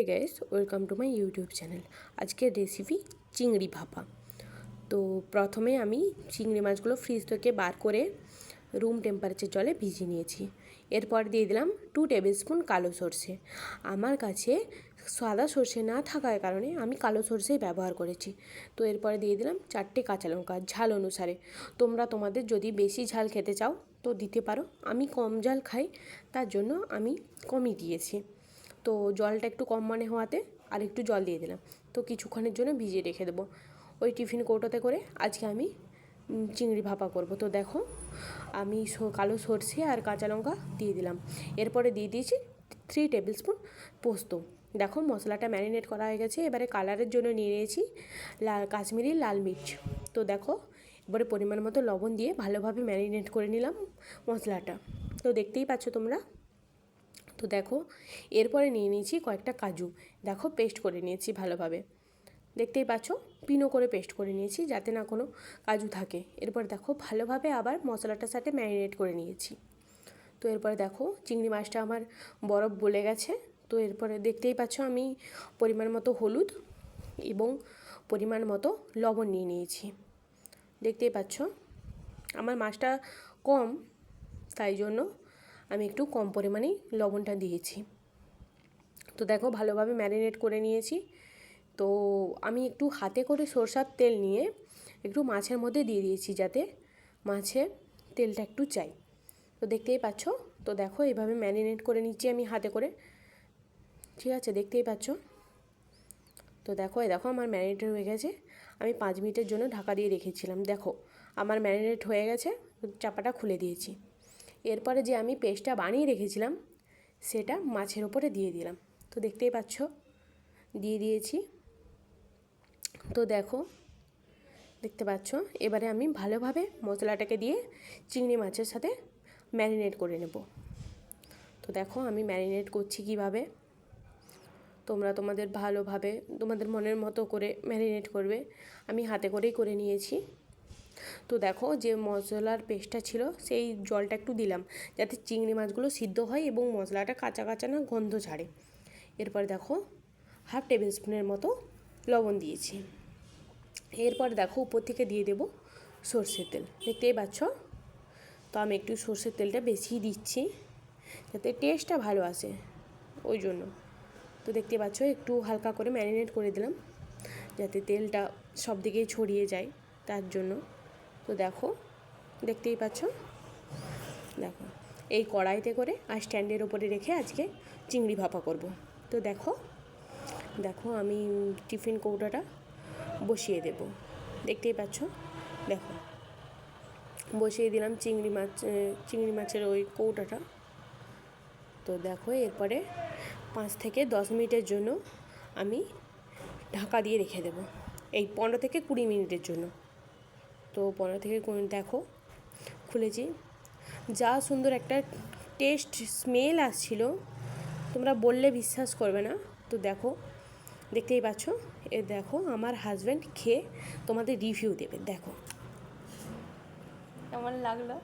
Hi guys, welcome to my YouTube channel. আজকের recipe চিংড়ি ভাপা। তো প্রথমে আমি চিংড়ি মাছগুলো ফ্রিজ থেকে বার করে রুম টেম্পারেচার জলে ভিজিয়ে নিয়েছি। এরপর দিয়ে দিলাম 2 টেবিল স্পুন কালো সর্ষে। আমার কাছে সাদা সর্ষে না থাকার কারণে আমি কালো সর্ষেই ব্যবহার করেছি। তো এরপরে দিয়ে দিলাম 4টে কাঁচা লঙ্কা, ঝাল অনুসারে। তোমরা তোমাদের যদি বেশি ঝাল খেতে চাও তো দিতে পারো। আমি কম ঝাল খাই, তার জন্য আমি কমই দিয়েছি। তো জলটা একটু কম মনে হওয়াতে আর একটু জল দিয়ে দিলাম। তো কিছুক্ষণের জন্য ভিজিয়ে রেখে দেবো। ওই টিফিন কৌটোতে করে আজকে আমি চিংড়ি ভাপা করব। তো দেখো আমি কালো সর্ষে আর কাঁচা লঙ্কা দিয়ে দিলাম। এরপরে দিয়ে দিয়েছি 3 টেবিল স্পুন পোস্ত। দেখো মশলাটা ম্যারিনেট করা হয়ে গেছে। এবারে কালারের জন্য নিয়ে নিয়েছি কাশ্মীরি লাল মির্চ। তো দেখো এবারে পরিমাণ মতো লবণ দিয়ে ভালোভাবে ম্যারিনেট করে নিলাম মশলাটা। তো দেখতেই পাচ্ছ তোমরা। তো দেখো এরপরে নিয়ে নিয়েছি কয়েকটা কাজু। দেখো পেস্ট করে নিয়েছি ভালোভাবে, দেখতেই পাচ্ছ পিনো করে পেস্ট করে নিয়েছি যাতে না কোনো কাজু থাকে। এরপর দেখো ভালোভাবে আবার মশলাটার সাথে ম্যারিনেট করে নিয়েছি। তো এরপরে দেখো চিংড়ি মাছটা আমার বরফ গলে গেছে। তো এরপরে দেখতেই পাচ্ছ আমি পরিমাণ মতো হলুদ এবং পরিমাণ মতো লবণ নিয়ে নিয়েছি। দেখতেই পাচ্ছ আমার মাছটা কম, তাই জন্য আমি একটু কম পরিমাণেই লবণটা দিয়েছি। তো দেখো ভালোভাবে ম্যারিনেট করে নিয়েছি। তো আমি একটু হাতে করে সরষের তেল নিয়ে একটু মাছের মধ্যে দিয়ে দিয়েছি যাতে মাছের তেলটা একটু চাই। তো দেখতেই পাচ্ছ। তো দেখো এইভাবে ম্যারিনেট করে নিচ্ছি আমি হাতে করে, ঠিক আছে, দেখতেই পাচ্ছ। তো দেখো দেখো আমার ম্যারিনেট হয়ে গেছে। আমি 5 মিনিটের জন্য ঢাকা দিয়ে রেখেছিলাম। দেখো আমার ম্যারিনেট হয়ে গেছে, চাপাটা খুলে দিয়েছি। এরপরে যে আমি পেস্টটা বানিয়ে রেখেছিলাম সেটা মাছের ওপরে দিয়ে দিলাম। তো দেখতেই পাচ্ছ দিয়ে দিয়েছি। তো দেখো দেখতে পাচ্ছ এবারে আমি ভালোভাবে মশলাটাকে দিয়ে চিংড়ি মাছের সাথে ম্যারিনেট করে নেব। তো দেখো আমি ম্যারিনেট করছি কিভাবে, তোমরা তোমাদের ভালোভাবে তোমাদের মনের মতো করে ম্যারিনেট করবে। আমি হাতে করেই করে নিয়েছি। তো দেখো যে মশলার পেস্টটা ছিল সেই জলটা একটু দিলাম যাতে চিংড়ি মাছগুলো সিদ্ধ হয় এবং মশলাটা কাঁচা কাঁচা না গন্ধ ছাড়ে। এরপর দেখো 1/2 টেবিল স্পুনের মতো লবণ দিয়েছি। এরপর দেখো উপর থেকে দিয়ে দেব সর্ষের তেল, দেখতেই পাচ্ছ। তো আমি একটু সর্ষের তেলটা বেশি দিচ্ছি যাতে টেস্টটা ভালো আসে, ওই জন্য। তো দেখতে পাচ্ছ একটু হালকা করে ম্যারিনেট করে দিলাম যাতে তেলটা সব দিকেই ছড়িয়ে যায়, তার জন্য। তো দেখো দেখতেই পাচ্ছ। দেখো এই কড়াইতে করে আর স্ট্যান্ডের ওপরে রেখে আজকে চিংড়ি ভাপা করব। তো দেখো দেখো আমি টিফিন কৌটাটা বসিয়ে দেব, দেখতেই পাচ্ছ। দেখো বসিয়ে দিলাম চিংড়ি মাছের ওই কৌটাটা। তো দেখো এরপরে 5 থেকে 10 মিনিটের জন্য আমি ঢাকা দিয়ে রেখে দেব, এই 15 থেকে 20 মিনিটের জন্য। তো 15 থেকে 20 দেখো খুলেছি, যা সুন্দর একটা টেস্ট স্মেল আসছিল তোমরা বললে বিশ্বাস করবে না। তো দেখো দেখতেই পাচ্ছ। দেখো আমার হাজব্যান্ড খেয়ে তোমাদের রিভিউ দেবে। দেখো কেমন লাগলো।